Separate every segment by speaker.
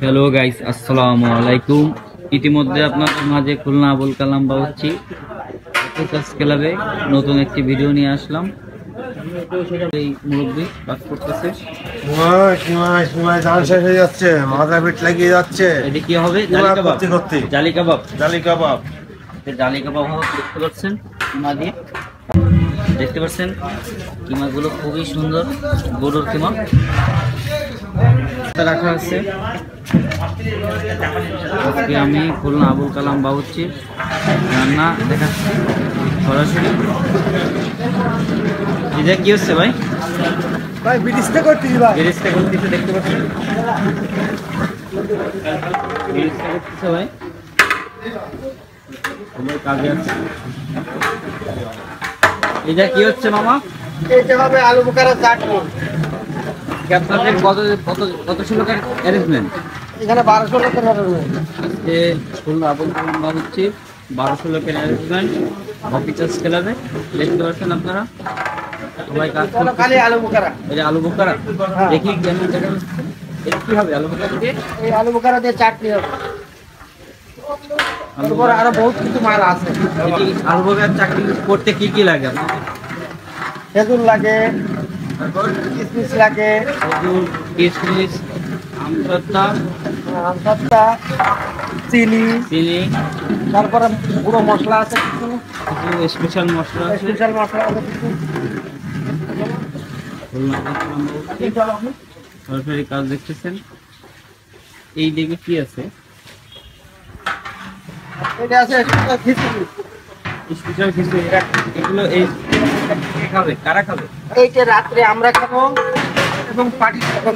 Speaker 1: Hello guys, আসসালামু আলাইকুম। ইতিমধ্যে আপনাদের মাঝে খুলনা আবুল কালাম বাউচি ক্লাবে নতুন একটি ভিডিও নিয়ে আসলাম। এই মুরব্বী কাজ করতেছে,
Speaker 2: মাথা পিঠ লাগিয়ে যাচ্ছে।
Speaker 1: এটা কি হবে? জালি কাবাব। জালি কাবাব দেখতে পাচ্ছেন, কিমা দিয়ে দেখতে পাচ্ছেন। কিমাগুলো খুবই সুন্দর, গরুর কিমা রাখা আছে। আজকে আমি খুলনা আবুল কালাম বাউচির রান্না দেখাচ্ছি সরাসরি। এটা কি হচ্ছে ভাই?
Speaker 2: বিরিস্তা করতেছি
Speaker 1: দেখতে পাচ্ছেন, বিরিস্তা করতেছে ভাই। কাজে আছে। এটা কি হচ্ছে মামা?
Speaker 2: এটা হবে আলু বোখারা চাটনি।
Speaker 1: আপনাদের কত লোকের অ্যারেঞ্জমেন্ট?
Speaker 2: এখানে 1200 লোকের অ্যারেঞ্জমেন্ট।
Speaker 1: আজকে খুলনা আবুল কালাম বাউচি 1200 লোকের অ্যারেঞ্জমেন্ট অফিসার্স ক্লাবে। দেখতে পাচ্ছেন আপনারা সবাই কাজ করছে।
Speaker 2: খালি আলু বোখারা।
Speaker 1: এটা আলু বোখারা। দেখি কেমন দেখা যাচ্ছে। এটা কি হবে? আলু বোখারা দিয়ে,
Speaker 2: এই আলু বোখারা দিয়ে চাটনি হবে। তারপর আরো বহুত কিছু মাল আছে।
Speaker 1: এটি আলু বোখারা চাটনি করতে কি কি লাগে আপনাদের?
Speaker 2: খেজুর লাগে, কিশমিশ লাগে,
Speaker 1: খেজুর, কিশমিশ,
Speaker 2: আমসত্তা, চিনি, তারপরে পুরো মশলা আছে, কিছু
Speaker 1: স্পেশাল মশলা আছে। সরকারি কাজ দেখতেছেন। এই দিকে কি আছে?
Speaker 2: এটা আছে খিচুড়ি।
Speaker 1: স্পেশাল খিচুড়ি। এগুলো এই খাবে কারা খাবে?
Speaker 2: এইটা রাত্রে আমরা খাবো এবং পার্টি খাবো।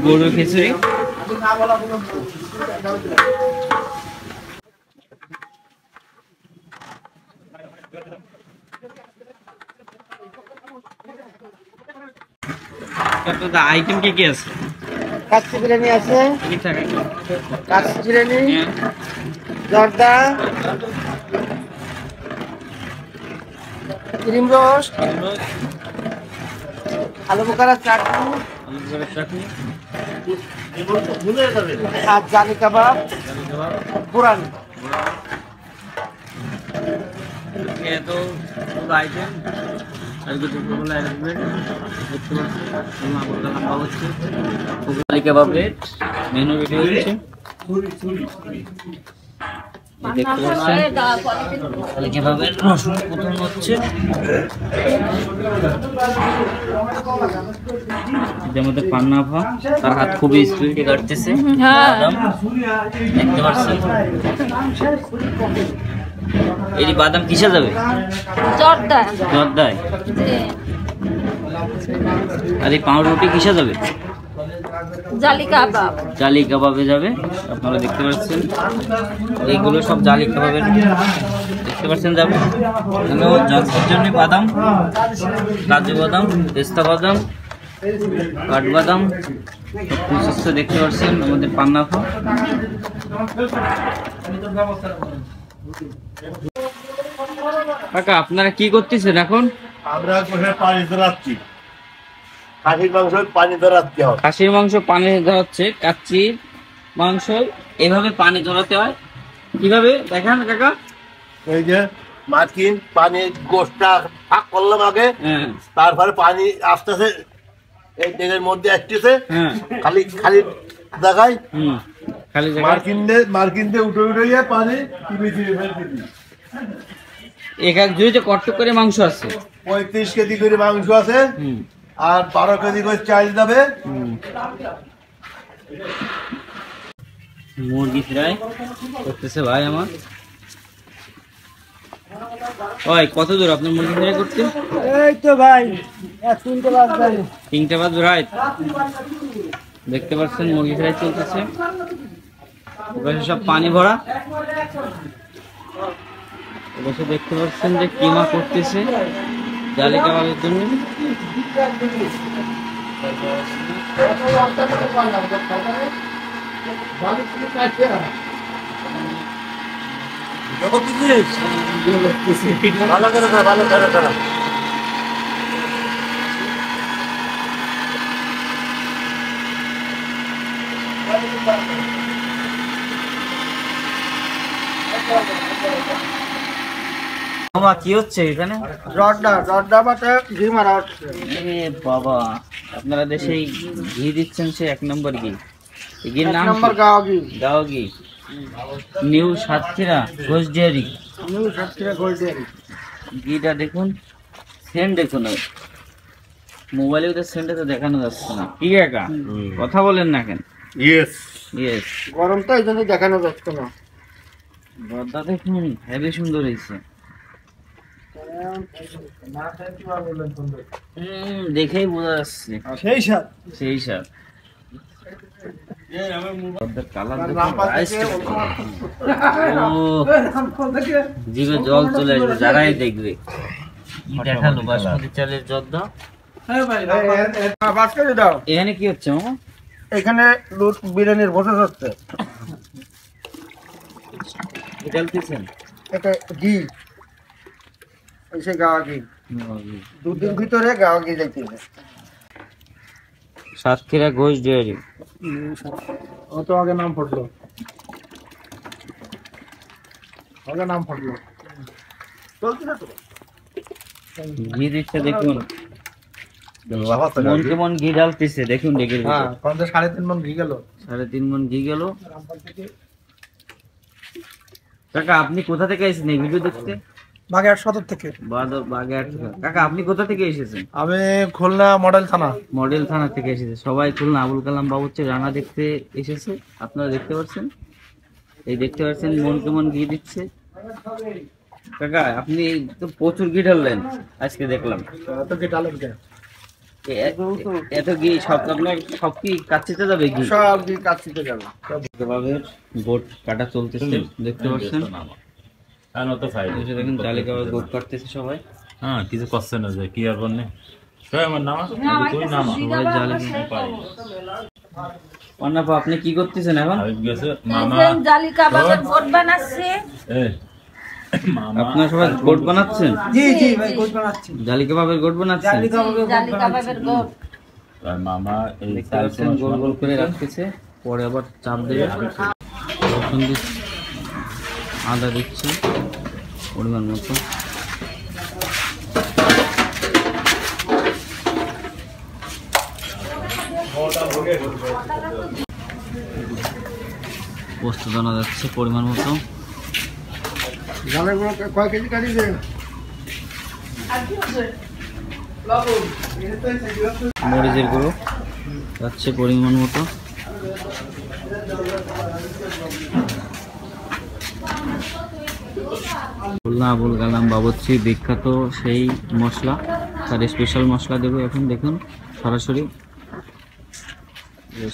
Speaker 1: গরুর খিচুড়ি। আইটেম কি কি আছে?
Speaker 2: কাচ্চি বিরিয়ানি আছে, কাচ্চি বিরিয়ানি, জর্দা, ক্রিম রোস্ট, আলু বোখারা চাটনি, আর জালি কাবাব, পুরান।
Speaker 1: আইটেম মেনু ভিডিও হচ্ছে। দেখতে পাচ্ছেন কিভাবে রসুন কুচনো হচ্ছে। এর মধ্যে পান্নাফা, তার হাত খুবই স্পিডে কাটতেছে। দেখতে পাচ্ছেন এই বাদাম কিসে যাবে? জর্দায়। আর এই পাউরুটি কিসে যাবে? জালি কাবাবে যাবে। আপনারা দেখতে পাচ্ছেন এইগুলো সব জালি কাবাবের দেখতে পাচ্ছেন যাবে। জর্দার জন্য বাদাম, কাজু বাদাম, পেস্তা বাদাম, কাঠবাদাম সব দেখতে পাচ্ছেন। আমাদের পান্নাফা। কাকা আপনারা কি করতেছেন এখন?
Speaker 2: আমরা পানি ধরাচ্ছি, খাসির মাংস পানি ধরাচ্ছি।
Speaker 1: খাসির মাংস পানি ধরাচ্ছে। কাচ্চির মাংস এভাবে পানি ধরাতে হয়। কিভাবে দেখান কাকা?
Speaker 2: এই যে মার্কিন পানি গোশটা ফাঁক করলাম আগে, তারপরে পানি আস্তে আস্তে এই তেলের মধ্যে আসতেছে। খালি খালি দেখাই
Speaker 1: খালি
Speaker 2: মার্কিন দিয়ে উঠে পানি
Speaker 1: এক জুড়িতে কট্টক করে মাংস আছে।
Speaker 2: 35 কেজি করে মাংস আছে, আর 12 কেজি করে চাল যাবে।
Speaker 1: মুরগি ফ্রাই করতেছে ভাই আমার। ওই কত দূর আপনার মুরগি ফ্রাই করতে?
Speaker 2: এই তো ভাই 3টে বাজে।
Speaker 1: 3টে বাজে রাত। দেখতে পাচ্ছেন মুরগি ফ্রাই চলতেছে। ওখানে সব পানি ভরা। বসে দেখতে পাচ্ছেন যে কিমা করতেছে জালি কাবাবের জন্য।
Speaker 2: ভালো করে দাও, ভালো করে দাও।
Speaker 1: মামা কি হচ্ছে এখানে?
Speaker 3: রডটা বাটে ঘি মারা হচ্ছে।
Speaker 1: এ বাবা, আপনারা দেশে এই ঘি দিচ্ছেন, সে 1 নম্বর ঘি। এই ঘির নাম
Speaker 3: নম্বর
Speaker 1: কি?
Speaker 3: গাওয়া ঘি।
Speaker 1: গাও ঘি, new Satkhira Ghosh dairy.
Speaker 3: New Satkhira Ghosh dairy.
Speaker 1: ঘিটা দেখুন, সেন্ট দেখুন, মোবাইলে তো সেন্টে তো দেখানো যাচ্ছে না। কি একা কথা বলেন না কেন?
Speaker 2: ইয়েস
Speaker 1: ইয়েস,
Speaker 3: গরম তো এই জন্য দেখানো যাচ্ছে না।
Speaker 1: রদটা দেখুন হেভি সুন্দর হয়েছে। দেখেই বোঝা যাচ্ছে
Speaker 3: সেই সাথ।
Speaker 1: সেই স্বাদ। কালার জিভে জল চলে আসবে যারাই দেখবে। কি দেখালো বাসমতি চালের জর্দা।
Speaker 3: বাস্কেটে দাও।
Speaker 1: এখানে কি হচ্ছে মামা?
Speaker 3: এখানে লুট বিরিয়ানির প্রসেস হচ্ছে।
Speaker 1: কি ডালতেছেন?
Speaker 3: এটা ঘি, এসে গাওয়া ঘি। 2 দিন ভিতরে গাওয়া ঘি যাইতেছে।
Speaker 1: সাতক্ষীরা ঘোষ ডেয়ারি।
Speaker 3: ও তো আগে নাম পড়লো, আগে নাম পড়লো। চলছে না তো?
Speaker 1: ঘি দিচ্ছে দেখুন, মন কেমন ঘি ডালতেছে দেখুন। ডেকের
Speaker 3: হ্যাঁ, 3.5 মণ ঘি গেল।
Speaker 1: 3.5 মণ ঘি গেল। কাকা আপনি কোথা থেকে এসেছেন এই ভিডিও দেখতে?
Speaker 3: বাগেরহাট সদর থেকে।
Speaker 1: বাগেরহাট থেকে। কাকা আপনি কোথা থেকে এসেছেন?
Speaker 3: আমি খুলনা মডেল থানা।
Speaker 1: মডেল থানা থেকে এসেছে সবাই। খুলনা আবুল কালাম বাবুর্চি রান্না দেখতে এসেছে। আপনারা দেখতে পাচ্ছেন, এই দেখতে পাচ্ছেন মন কেমন ঘি দিচ্ছে। কাকা আপনি তো প্রচুর ঘি ঢাললেন আজকে দেখলাম।
Speaker 3: তো কি ডালের কে?
Speaker 1: এত ঘি সব আপনার সব কি কাচ্চিতে যাবে? ঘি
Speaker 3: সব ঘি কাচ্চিতে যাবে।
Speaker 1: এভাবে গোট কাটা চলতেছে দেখতে পাচ্ছেন। দেখুন জালি কাবাব গোট কাটতেছে সবাই।
Speaker 4: হ্যাঁ কিছু করছে না যে কি আর বলনে আমার নামা তুই নামা
Speaker 1: সবাই জালি অন্নাপা আপনি কি করতেছেন এখন?
Speaker 4: গেছে মামা
Speaker 5: জালি কাবাবের গোট বানাচ্ছে।
Speaker 1: আপনারা সবাই গোট বানাচ্ছেন?
Speaker 3: জি জি ভাই, গোট বানাচ্ছি।
Speaker 1: জালি কাবাবের গোট বানাচ্ছেন?
Speaker 5: জালি কাবাবের গোট।
Speaker 4: আর মামা এই
Speaker 1: দেখতে পাচ্ছেন গোল গোল করে রাখতেছে, পরে আবার চাপ দেবে। রসুন দিচ্ছে, আদা দিচ্ছে পরিমাণ মতো। পোস্ত দানা যাচ্ছে পরিমাণ মতো।
Speaker 3: জালের গুঁড়ো কয় কেজি কাটিয়েছেন?
Speaker 1: মরিচের গুঁড়ো যাচ্ছে পরিমাণ মতো। খুলনা আবুল কালাম বাবুর্চি বিখ্যাত সেই মশলা, তার স্পেশাল মশলা দেবো এখন। দেখুন সরাসরি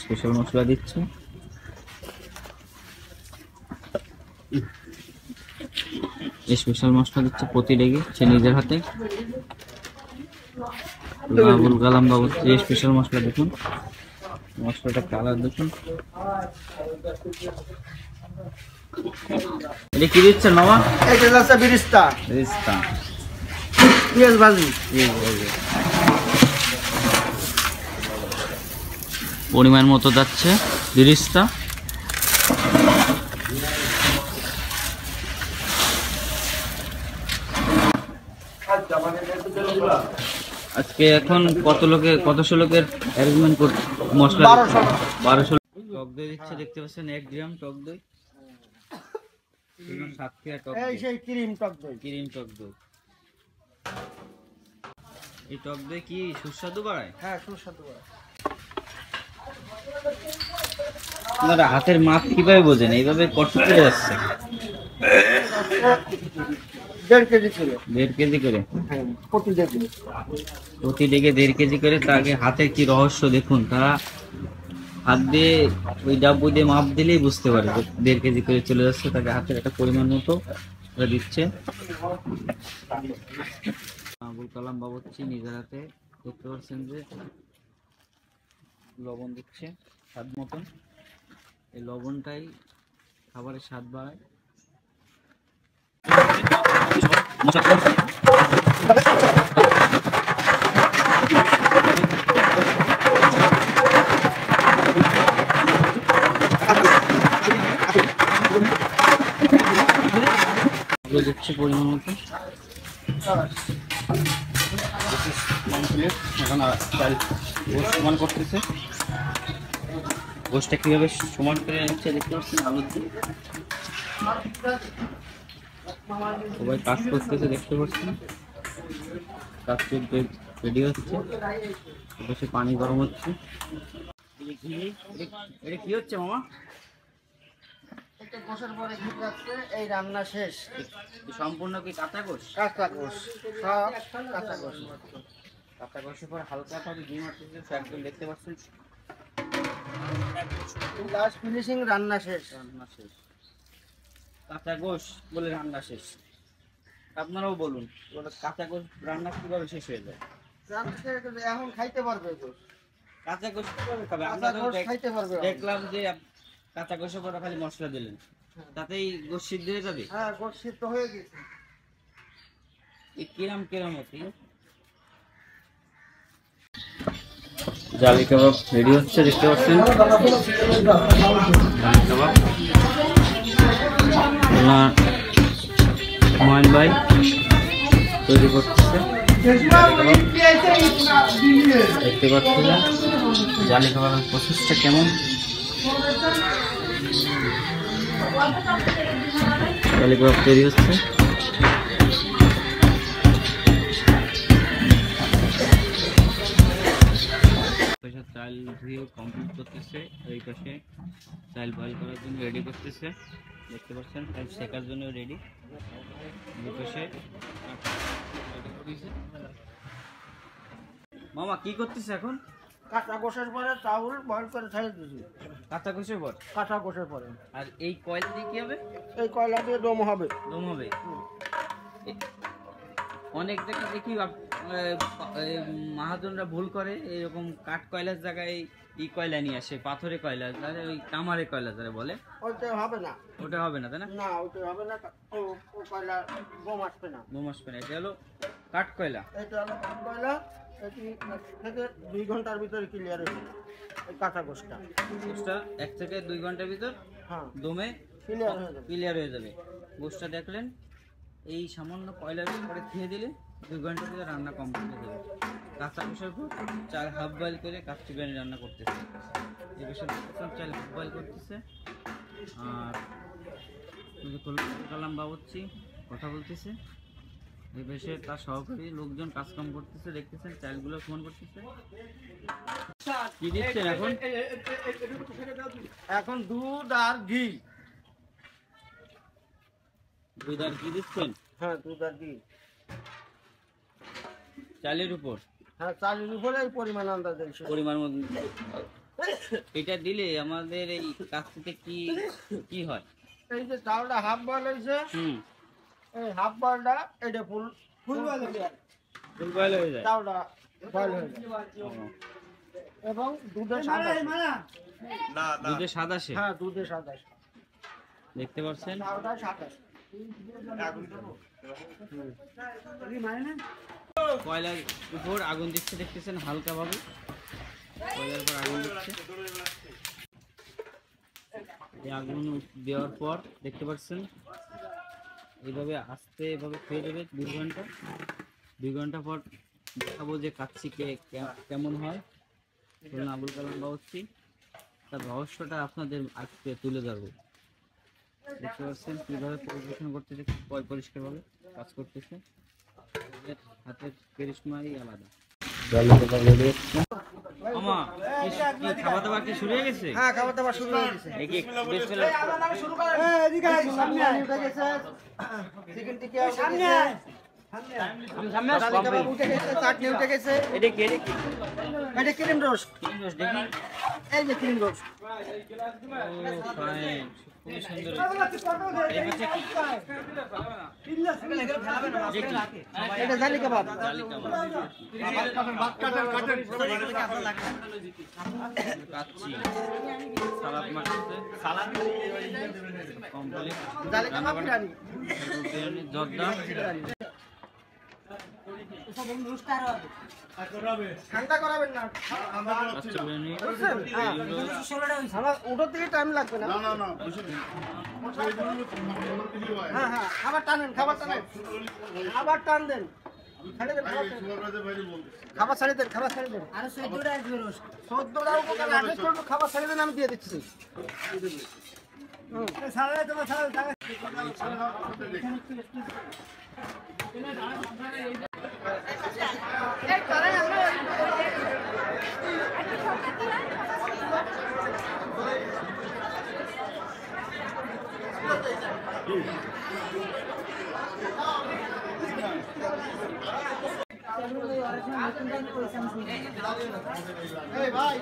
Speaker 1: স্পেশাল মশলা দিচ্ছে। স্পেশাল মশলা দিচ্ছে প্রতি লেগে সে নিজের হাতে। আবুল কালাম বাবুর্চি স্পেশাল মশলা দেখুন, মশলাটা কালার দেখুন। এটা কি দিচ্ছেন মামা?
Speaker 3: এটা যাচ্ছে বিরিস্তা,
Speaker 1: রিস্তা
Speaker 3: পেঁয়াজ ভাজি।
Speaker 1: পরিমাণ মতো যাচ্ছে বিরিস্তা। আজকে এখন কতশো লোকের অ্যারেঞ্জমেন্ট মশলা? 1200। টক দই দিচ্ছে দেখতে পাচ্ছেন, 1 গ্রাম টক দই। সাতক্ষীরা টক
Speaker 3: এই
Speaker 1: দই,
Speaker 3: সেই ক্রিম টক দই।
Speaker 1: ক্রিম টক দই। এই টক দই কি সুস্বাদু বাড়ায়?
Speaker 3: হ্যাঁ, সুস্বাদু হয়।
Speaker 1: আপনারা হাতের মাপ কিভাবে বোঝেন? এইভাবে কত করে যাচ্ছে?
Speaker 3: 1.5 কেজি ছিল।
Speaker 1: 1.5 কেজি করে
Speaker 3: হ্যাঁ, প্রতি কেজি।
Speaker 1: প্রতি ডেকে 1.5 কেজি করে। তাকে হাতের কি রহস্য দেখুন, তারা হাত দিয়ে ওই ডাব্বু দিয়ে মাপ দিলেই বুঝতে পারে যে 1.5 কেজি করে চলে যাচ্ছে। তাকে হাতের একটা পরিমাণ মতো দিচ্ছে। আবুল কালাম বাবুর্চি নিজের হাতে দেখতে পাচ্ছেন যে লবণ দিচ্ছে স্বাদ মতন। এই লবণটাই খাবারের স্বাদ বাড়ায়। দিচ্ছে পরিমাণ মতো। এখন চাল গোশ সমান করতেছে। গোশটা কিভাবে সমান করে নিচ্ছে দেখতে পাচ্ছেন আলু দিয়ে। সবাই কাজ করতেছে দেখতে পাচ্ছেন। কাজ চলতে রেডি হচ্ছে। বসে পানি গরম হচ্ছে। এটা কি হচ্ছে মামা?
Speaker 3: এটা গোশের পরে ঘি যাচ্ছে, এই রান্না শেষ।
Speaker 1: সম্পূর্ণ কি কাঁচা গোশ?
Speaker 3: কাঁচা গোশ, সব কাঁচা গোশ।
Speaker 1: কাঁচা গোশের পরে হালকা ভাবে ঘি মারতেছে, একদম দেখতে পাচ্ছেন।
Speaker 3: লাস্ট ফিনিশিং, রান্না শেষ।
Speaker 1: রান্না শেষ। কাঁচা গোশ বলে রান্না শেষ। আপনারাও বলুন কাঁচা গোশ রান্না কিভাবে শেষ হয়ে যায়?
Speaker 3: রান্না শেষ হলে এখন খাইতে পারবে গোশ।
Speaker 1: কাঁচা গোশ কিভাবে খাবে?
Speaker 3: কাঁচা গোশ খাইতে পারবে।
Speaker 1: দেখলাম যে কাঁচা গোশের পরে খালি মশলা দিলেন, তাতেই গোশ সিদ্ধ হয়ে যাবে?
Speaker 3: হ্যাঁ, গোশ সিদ্ধ হয়ে গেছে।
Speaker 1: কিরাম হচ্ছে? জালি কাবাব রেডি হচ্ছে দেখতে পাচ্ছেন। জালি কাবাব হুমায়ুন ভাই তৈরি করতেছে। দেখতে পাচ্ছেন জালি কাবাবের প্রসেসটা কেমন। জালি কাবাব তৈরি হচ্ছে। চাল ধুয়ে কমপ্লিট করতেছে। এই পাশে চাল বয়েল করার জন্য রেডি করতেছে দেখতে পাচ্ছেন। চাল শেখার জন্য রেডি। এই পাশে মামা কি করতেছে এখন?
Speaker 3: কাঁচা গোশের পরে চাউল বয়েল করে ছেড়ে দিয়েছি।
Speaker 1: কাঁচা গোশের পর?
Speaker 3: কাঁচা গোশের পরে।
Speaker 1: আর এই কয়লা দিয়ে কি হবে?
Speaker 3: এই কয়লা দিয়ে দম হবে।
Speaker 1: দম হবে। অনেক জায়গায় দেখি মহাজনরা ভুল করে, এরকম কাঠ কয়লার জায়গায় ই কয়লা নিয়ে আসে, পাথরে কয়লা, ওই তামারে কয়লা যারা বলে।
Speaker 3: ওইটা হবে না।
Speaker 1: ওটা হবে না তাই না?
Speaker 3: না, ওইটা হবে না। ও কয়লা বোম আসবে না।
Speaker 1: বোম আসবে না। এটা হলো কাঠ কয়লা।
Speaker 3: এটা হলো কাঠ কয়লা। এটি 1 থেকে 2 ঘন্টার ভিতরে ক্লিয়ার হয়ে যাবে এই কাঁচা গোশটা।
Speaker 1: গোশটা 1 থেকে 2 ঘন্টার ভিতর
Speaker 3: হ্যাঁ,
Speaker 1: দমে
Speaker 3: ক্লিয়ার হয়ে যাবে।
Speaker 1: ক্লিয়ার হয়ে যাবে। গোশটা দেখলেন, এই সামান্য কয়লার পরে খেয়ে দিলে 2 ঘন্টার ভিতরে রান্না কমপ্লিট হয়ে যাবে। কাঁচা গোশের পর চাল হাফ বয়েল করে কাচ্চি বিরিয়ানি রান্না করতেছে। এই বিষয়ে চাল হাফ বয়েল করতেছে। আর কালাম বাবুর্চি কথা বলতেছে। এই বিষয়ে তার সহকারী লোকজন কাজকাম করতেছে দেখতেছেন। চালগুলো সমান করতেছে। কি দিচ্ছেন এখন?
Speaker 3: এখন দুধ আর ঘি।
Speaker 1: দুধ আর ঘি দিচ্ছেন?
Speaker 3: হ্যাঁ, দুধ আর ঘি
Speaker 1: চালের উপর?
Speaker 3: হ্যাঁ, চালের উপরে এই পরিমাণ আন্দাজ দিয়েছে।
Speaker 1: পরিমাণ মতো এটা দিলে আমাদের এই কাচ্চিতে কি কি হয়?
Speaker 3: এই যে চালটা হাফ বয়েল হয়েছে, এই হাফ বয়েলটা এটা ফুল বয়েল হয়ে যায়।
Speaker 1: ফুল বয়েল হয়ে যায়।
Speaker 3: চালটা বয়েল হয়ে যায় এবং দুধের স্বাদ আসে।
Speaker 1: দুধে স্বাদ আসে।
Speaker 3: হ্যাঁ, দুধের স্বাদ আসে।
Speaker 1: দেখতে পাচ্ছেন
Speaker 3: চালটা স্বাদ আসে।
Speaker 1: কয়লার উপর আগুন দিচ্ছে দেখতেছেন হালকা ভাবে। কয়লার উপর আগুন দিচ্ছে। এই আগুন দেওয়ার পর দেখতে পাচ্ছেন এইভাবে আস্তে এভাবে খেয়ে দেবে 2 ঘন্টা। 2 ঘন্টা পর দেখাবো যে কাচ্চি কেমন হয়। আবুল কালাম বাবুর্চি তার রহস্যটা আপনাদের আজকে তুলে ধরবো। দেখতে পাচ্ছেন কিভাবে পরিবেশন করতেছে, পরিষ্কারভাবে কাজ করতেছে। হাতের কারিশমাই আলাদা। মামা কি খাওয়া দাওয়া কি শুরু হয়ে গেছে?
Speaker 3: হ্যাঁ, খাওয়া দাওয়া শুরু হয়ে গেছে।
Speaker 1: এই কি বেশ
Speaker 3: এদিকে আয়, সামনে উঠে গেছে। চিকেন টিকিয়া উঠে গেছে। জালি কাবাব উঠে গেছে, চাটনি উঠে গেছে।
Speaker 1: এটা কি এটা কি
Speaker 3: এটা ক্রিম রোস্ট,
Speaker 1: ক্রিম রোস্ট দেখি
Speaker 3: এই যে ক্রিম রোস্ট।
Speaker 1: ও ফাইন খুব সুন্দর এই হচ্ছে কি
Speaker 3: এটা জালি কাবাব।
Speaker 1: জালি কাবাব কাচ্চি সালাদ মাখতে সালাদ কমপ্লিট
Speaker 3: জালি কাবাব বিরিয়ানি।
Speaker 1: বিরিয়ানি জর্দা
Speaker 3: ঠান্ডা করাবেন না,
Speaker 1: কাচ্চি বিরিয়ানি
Speaker 3: বুঝছেন? হ্যাঁ। আমার ওটার থেকে টাইম লাগবে না। হ্যাঁ হ্যাঁ, খাবার টানেন, খাবার টানেন, খাবার টান দেন, ছেড়ে দেন, খাবার ছেড়ে দেন, খাবার ছেড়ে দেন।
Speaker 5: আর 14টা আসবে রোজ
Speaker 3: 14টা উপকার 28 করবো, খাবার ছেড়ে দেন, আমি দিয়ে দিচ্ছি। এই ভাই